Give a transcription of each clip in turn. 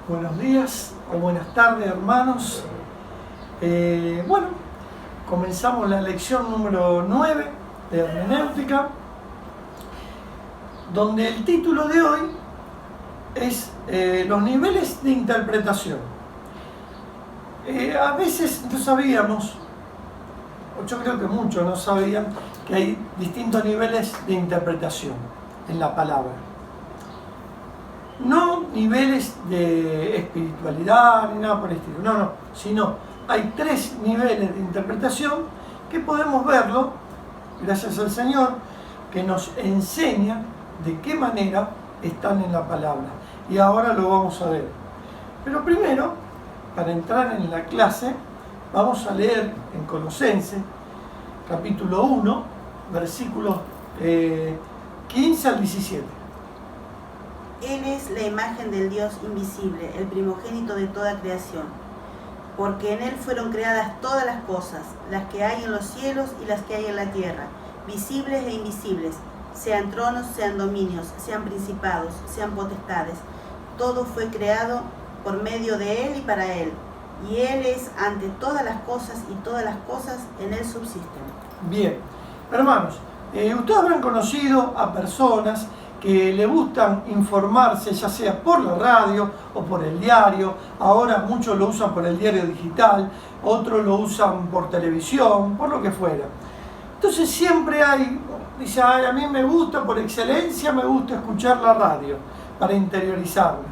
Buenos días o buenas tardes, hermanos. Bueno, comenzamos la lección número 9 de hermenéutica, donde el título de hoy es los niveles de interpretación. A veces no sabíamos, o yo creo que muchos no sabían, que hay distintos niveles de interpretación en la palabra. No niveles de espiritualidad ni nada por el estilo, no, sino hay 3 niveles de interpretación que podemos verlo, gracias al Señor, que nos enseña de qué manera están en la palabra. Y ahora lo vamos a ver. Pero primero, para entrar en la clase, vamos a leer en Colosenses, capítulo 1, versículos 15 al 17. Él es la imagen del Dios invisible, el primogénito de toda creación, porque en Él fueron creadas todas las cosas, las que hay en los cielos y las que hay en la tierra, visibles e invisibles, sean tronos, sean dominios, sean principados, sean potestades. Todo fue creado por medio de Él y para Él, y Él es ante todas las cosas y todas las cosas en Él subsisten. Bien, hermanos, ustedes habrán conocido a personas que le gustan informarse, ya sea por la radio o por el diario. Ahora muchos lo usan por el diario digital, otros lo usan por televisión, por lo que fuera. Entonces siempre dice, a mí me gusta, por excelencia me gusta escuchar la radio para interiorizarme.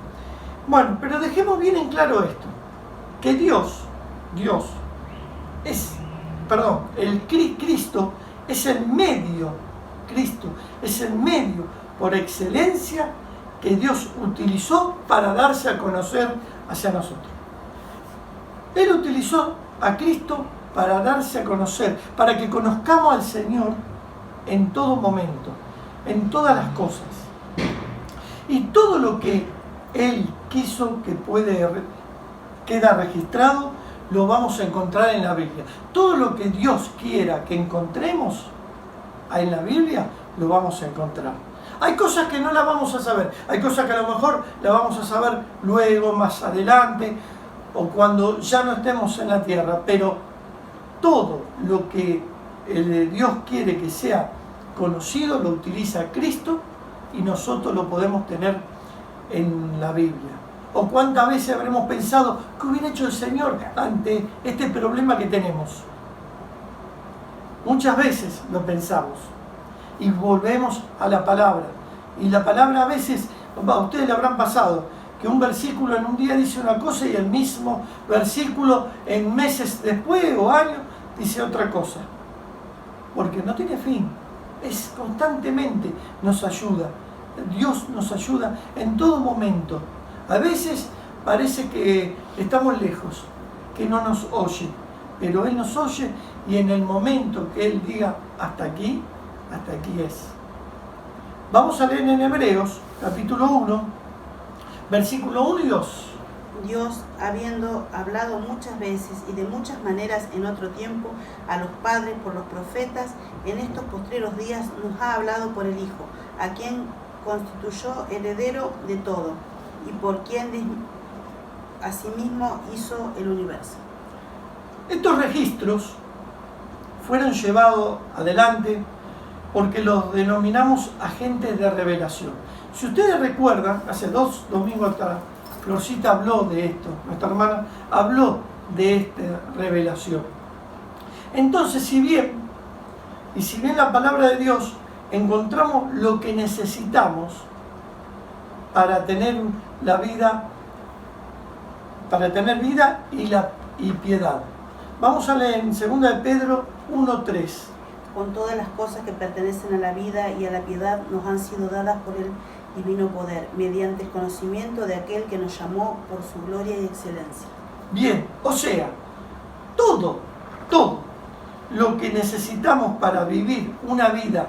Bueno, pero dejemos bien en claro esto, que Cristo es el medio por excelencia que Dios utilizó para darse a conocer hacia nosotros. Él utilizó a Cristo para darse a conocer, para que conozcamos al Señor en todo momento, en todas las cosas. Y todo lo que Él quiso que queda registrado, lo vamos a encontrar en la Biblia. Todo lo que Dios quiera que encontremos en la Biblia, lo vamos a encontrar. Hay cosas que no las vamos a saber, hay cosas que a lo mejor las vamos a saber luego, más adelante, o cuando ya no estemos en la tierra, pero todo lo que Dios quiere que sea conocido lo utiliza Cristo y nosotros lo podemos tener en la Biblia. O cuántas veces habremos pensado, ¿qué hubiera hecho el Señor ante este problema que tenemos? Muchas veces lo pensamos. Y volvemos a la palabra. Y la palabra a veces, a ustedes le habrán pasado, que un versículo en un día dice una cosa y el mismo versículo en meses después o años dice otra cosa. Porque no tiene fin. Es constantemente nos ayuda. Dios nos ayuda en todo momento. A veces parece que estamos lejos, que no nos oye. Pero Él nos oye y en el momento que Él diga hasta aquí es. Vamos a leer en Hebreos, capítulo 1, versículo 1 y 2. Dios, habiendo hablado muchas veces y de muchas maneras en otro tiempo a los padres por los profetas, en estos postreros días nos ha hablado por el Hijo, a quien constituyó heredero de todo, y por quien asimismo hizo el universo. Estos registros fueron llevados adelante porque los denominamos agentes de revelación. Si ustedes recuerdan, hace 2 domingos atrás, Florcita habló de esto, nuestra hermana habló de esta revelación. Entonces, si bien la palabra de Dios encontramos lo que necesitamos para tener la vida, y piedad. Vamos a leer en 2 de Pedro 1:3. Con todas las cosas que pertenecen a la vida y a la piedad nos han sido dadas por el divino poder, mediante el conocimiento de aquel que nos llamó por su gloria y excelencia. Bien, o sea, todo lo que necesitamos para vivir una vida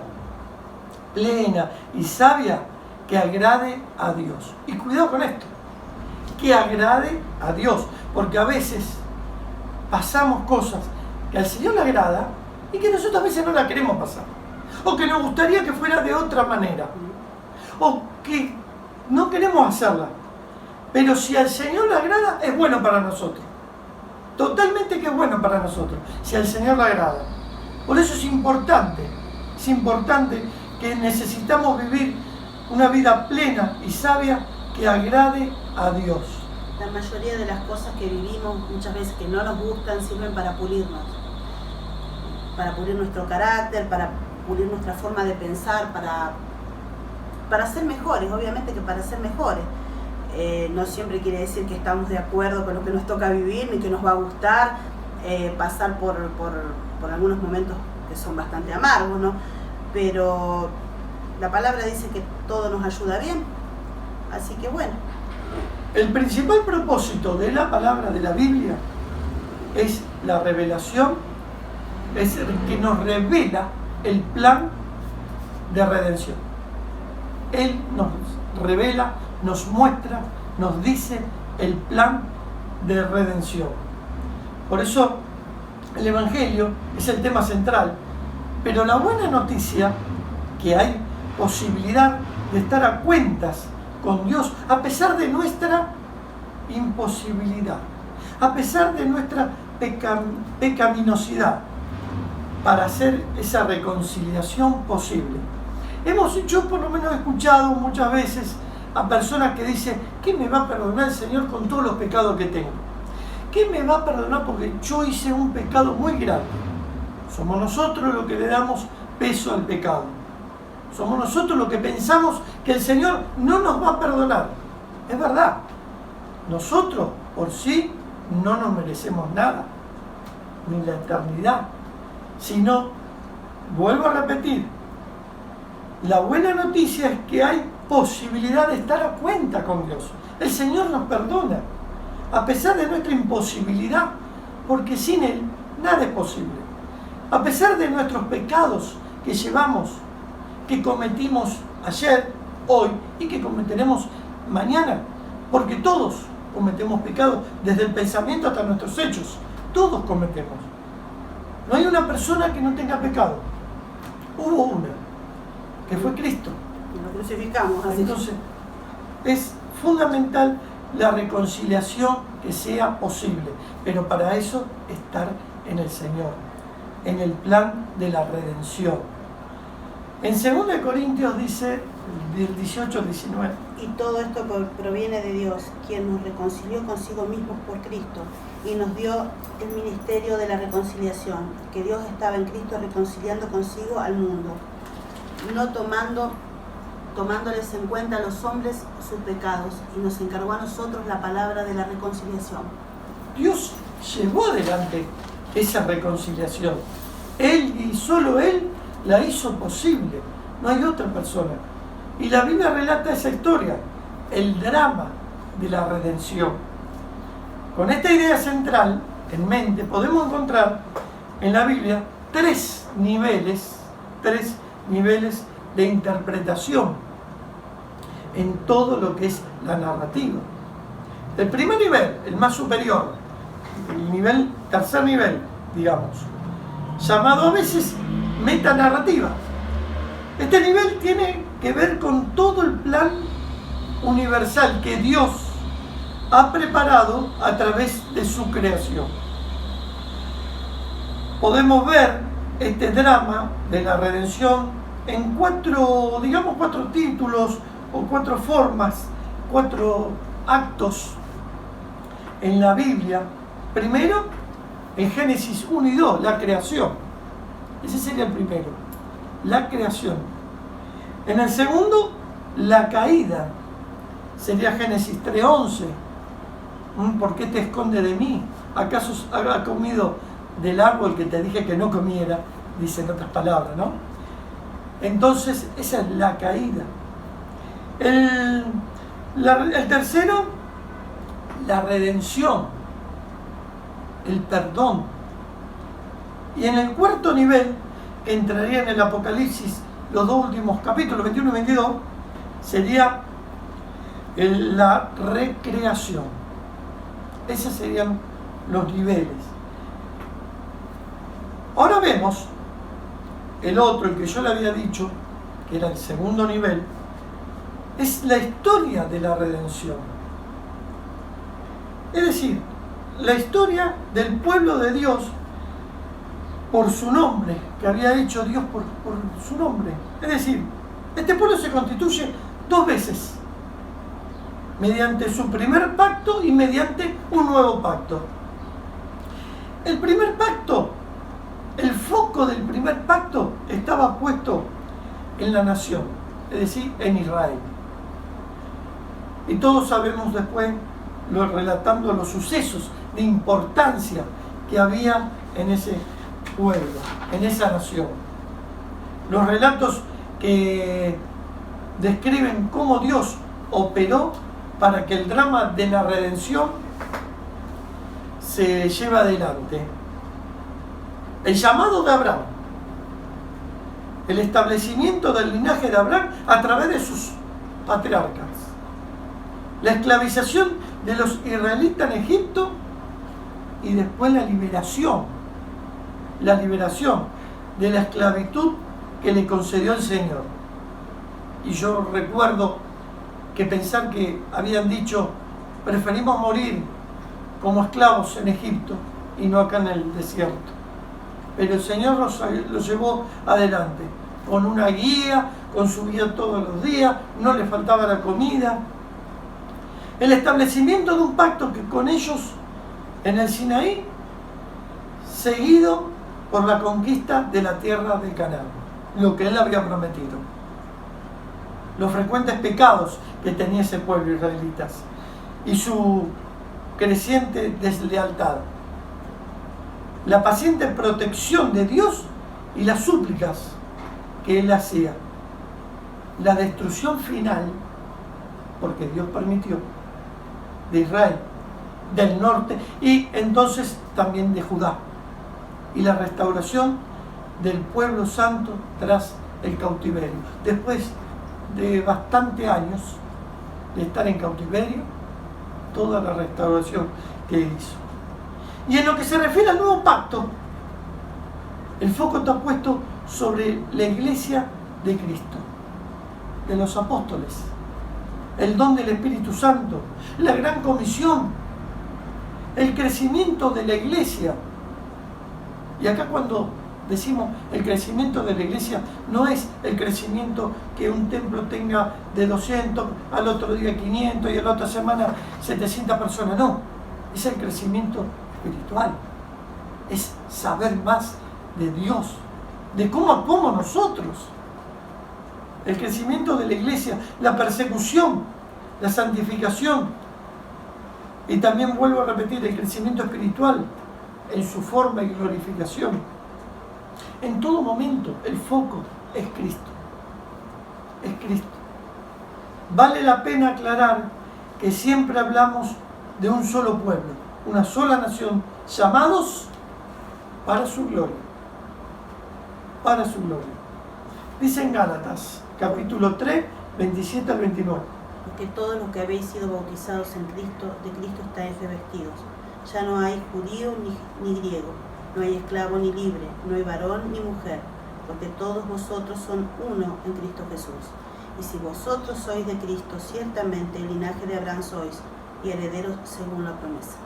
plena y sabia que agrade a Dios. Y cuidado con esto, que agrade a Dios, porque a veces pasamos cosas que al Señor le agrada y que nosotros a veces no la queremos pasar, o que nos gustaría que fuera de otra manera, o que no queremos hacerla. Pero si al Señor le agrada, es bueno para nosotros. Totalmente que es bueno para nosotros, si al Señor le agrada. Por eso es importante que necesitamos vivir una vida plena y sabia que agrade a Dios. La mayoría de las cosas que vivimos, muchas veces que no nos gustan, sirven para pulirnos. Para pulir nuestro carácter, para pulir nuestra forma de pensar, para ser mejores, obviamente que para ser mejores. No siempre quiere decir que estamos de acuerdo con lo que nos toca vivir, ni que nos va a gustar pasar por algunos momentos que son bastante amargos, ¿no? Pero la palabra dice que todo nos ayuda bien, así que bueno. El principal propósito de la palabra de la Biblia es la revelación, es que nos revela el plan de redención. Él nos revela, nos muestra, nos dice el plan de redención. Por eso el Evangelio es el tema central. Pero la buena noticia, que hay posibilidad de estar a cuentas con Dios a pesar de nuestra imposibilidad, a pesar de nuestra pecaminosidad, para hacer esa reconciliación posible. Yo por lo menos he escuchado muchas veces a personas que dicen: ¿qué me va a perdonar el Señor con todos los pecados que tengo? ¿Qué me va a perdonar porque yo hice un pecado muy grave? Somos nosotros los que le damos peso al pecado. Somos nosotros los que pensamos que el Señor no nos va a perdonar. Es verdad. Nosotros por sí no nos merecemos nada, ni la eternidad. Sino, vuelvo a repetir, la buena noticia es que hay posibilidad de estar a cuenta con Dios. El Señor nos perdona, a pesar de nuestra imposibilidad, porque sin Él nada es posible. A pesar de nuestros pecados que llevamos, que cometimos ayer, hoy y que cometeremos mañana, porque todos cometemos pecados, desde el pensamiento hasta nuestros hechos, todos cometemos. No hay una persona que no tenga pecado. Hubo una, que fue Cristo. Y lo crucificamos. Así. Entonces, es fundamental la reconciliación que sea posible, pero para eso estar en el Señor, en el plan de la redención. En 2 Corintios dice, del 18 al 19. Y todo esto proviene de Dios, quien nos reconcilió consigo mismos por Cristo y nos dio el ministerio de la reconciliación, que Dios estaba en Cristo reconciliando consigo al mundo, no tomándoles en cuenta a los hombres sus pecados, y nos encargó a nosotros la palabra de la reconciliación. Dios llevó adelante esa reconciliación. Él y solo Él la hizo posible. No hay otra persona. Y la Biblia relata esa historia, el drama de la redención. Con esta idea central en mente, podemos encontrar en la Biblia tres niveles de interpretación en todo lo que es la narrativa. El primer nivel, el más superior, el tercer nivel, digamos, llamado a veces metanarrativa. Este nivel tiene que ver con todo el plan universal que Dios ha preparado a través de su creación. Podemos ver este drama de la redención en cuatro títulos o cuatro formas, cuatro actos en la Biblia. Primero, en Génesis 1 y 2, la creación. Ese sería el primero, la creación. En el segundo, la caída. Sería Génesis 3:11. ¿Por qué te escondes de mí? ¿Acaso has comido del árbol que te dije que no comiera? Dice en otras palabras, ¿no? Entonces, esa es la caída. El tercero, la redención, el perdón. Y en el cuarto nivel, que entraría en el Apocalipsis, los dos últimos capítulos, 21 y 22, sería la recreación. Esos serían los niveles. Ahora vemos el otro, el que yo le había dicho, que era el segundo nivel, es la historia de la redención. Es decir, la historia del pueblo de Dios por su nombre, que había hecho Dios por su nombre. Es decir, este pueblo se constituye 2 veces, mediante su primer pacto y mediante un nuevo pacto. El primer pacto, el foco del primer pacto estaba puesto en la nación, es decir, en Israel. Y todos sabemos después, relatando los sucesos de importancia que había en ese pueblo, en esa nación. Los relatos que describen cómo Dios operó para que el drama de la redención se lleve adelante. El llamado de Abraham, el establecimiento del linaje de Abraham a través de sus patriarcas, la esclavización de los israelitas en Egipto y después la liberación de la esclavitud que le concedió el Señor. Y yo recuerdo que pensar que habían dicho, preferimos morir como esclavos en Egipto y no acá en el desierto. Pero el Señor los llevó adelante, con una guía, con su guía todos los días, no les faltaba la comida. El establecimiento de un pacto que con ellos en el Sinaí, seguido por la conquista de la tierra de Canaán, lo que él había prometido. Los frecuentes pecados que tenía ese pueblo israelita y su creciente deslealtad. La paciente protección de Dios y las súplicas que él hacía. La destrucción final, porque Dios permitió, de Israel, del norte y entonces también de Judá. Y la restauración del pueblo santo tras el cautiverio. Después de bastantes años de estar en cautiverio, toda la restauración que hizo. Y en lo que se refiere al nuevo pacto, el foco está puesto sobre la iglesia de Cristo, de los apóstoles, el don del Espíritu Santo, la gran comisión, el crecimiento de la iglesia. Y acá cuando decimos el crecimiento de la iglesia, no es el crecimiento que un templo tenga de 200, al otro día 500 y a la otra semana 700 personas, no, es el crecimiento espiritual, es saber más de Dios, de cómo actuamos nosotros. El crecimiento de la iglesia, la persecución, la santificación y también vuelvo a repetir el crecimiento espiritual en su forma y glorificación. En todo momento el foco es Cristo. Es Cristo. Vale la pena aclarar que siempre hablamos de un solo pueblo, una sola nación, llamados para su gloria. Para su gloria. Dice en Gálatas, capítulo 3, 27 al 29. Porque todos los que habéis sido bautizados en Cristo, de Cristo estáis revestidos. Ya no hay judío ni griego, no hay esclavo ni libre, no hay varón ni mujer, porque todos vosotros son uno en Cristo Jesús. Y si vosotros sois de Cristo, ciertamente el linaje de Abraham sois, y herederos según la promesa.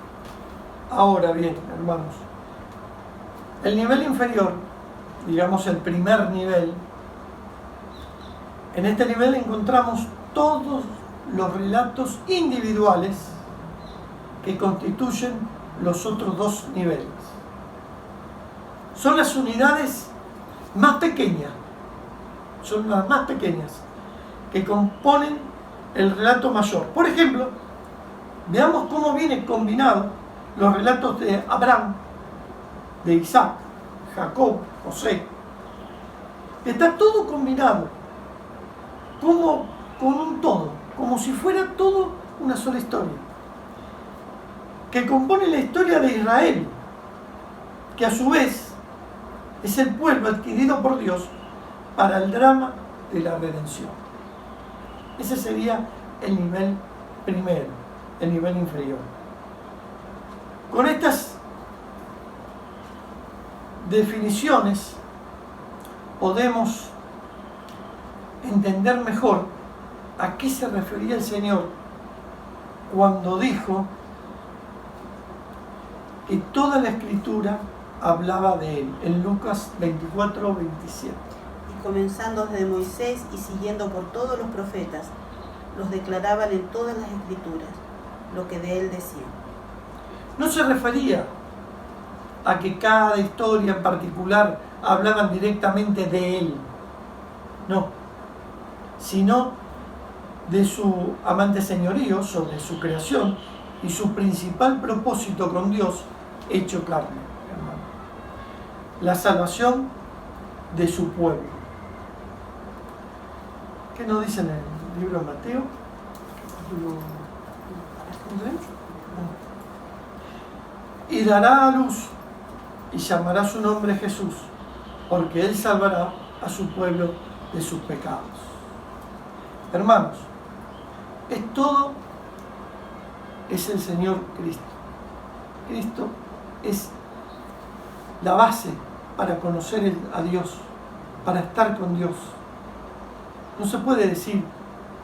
Ahora bien, hermanos, el nivel inferior, digamos el primer nivel, en este nivel encontramos todos los relatos individuales que constituyen los otros 2 niveles. Son las unidades más pequeñas, son las más pequeñas que componen el relato mayor. Por ejemplo, veamos cómo vienen combinados los relatos de Abraham, de Isaac, Jacob, José. Está todo combinado, como con un todo, como si fuera todo una sola historia, que compone la historia de Israel, que a su vez es el pueblo adquirido por Dios para el drama de la redención. Ese sería el nivel primero, el nivel inferior. Con estas definiciones podemos entender mejor a qué se refería el Señor cuando dijo que toda la Escritura hablaba de él, en Lucas 24, 27. Y comenzando desde Moisés y siguiendo por todos los profetas, los declaraban en todas las Escrituras, lo que de él decían. No se refería a que cada historia en particular hablaban directamente de él, no, sino de su amante señorío sobre su creación y su principal propósito con Dios hecho carne, hermano. La salvación de su pueblo. ¿Qué nos dice en el libro de Mateo? Y dará a luz y llamará su nombre Jesús, porque él salvará a su pueblo de sus pecados. Hermanos, es el Señor Cristo. Cristo es la base para conocer a Dios, para estar con Dios. No se puede decir,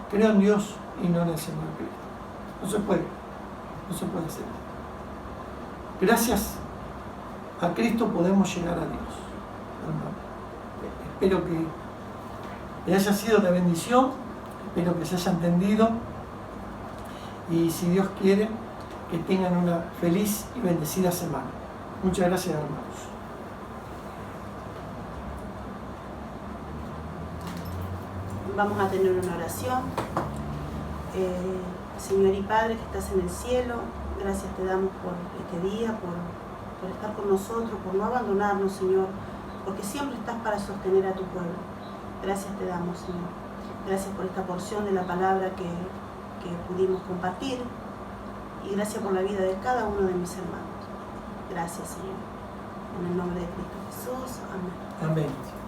creo en Dios y no en el Señor Cristo. No se puede hacer. Gracias a Cristo podemos llegar a Dios, hermano. Espero que le haya sido de bendición, espero que se haya entendido y si Dios quiere, que tengan una feliz y bendecida semana. Muchas gracias, hermanos. Vamos a tener una oración. Señor y Padre que estás en el cielo, gracias te damos por este día, por estar con nosotros, por no abandonarnos, Señor, porque siempre estás para sostener a tu pueblo. Gracias te damos, Señor. Gracias por esta porción de la palabra que pudimos compartir y gracias por la vida de cada uno de mis hermanos. Gracias, Señor. En el nombre de Cristo Jesús. Amén. Amén.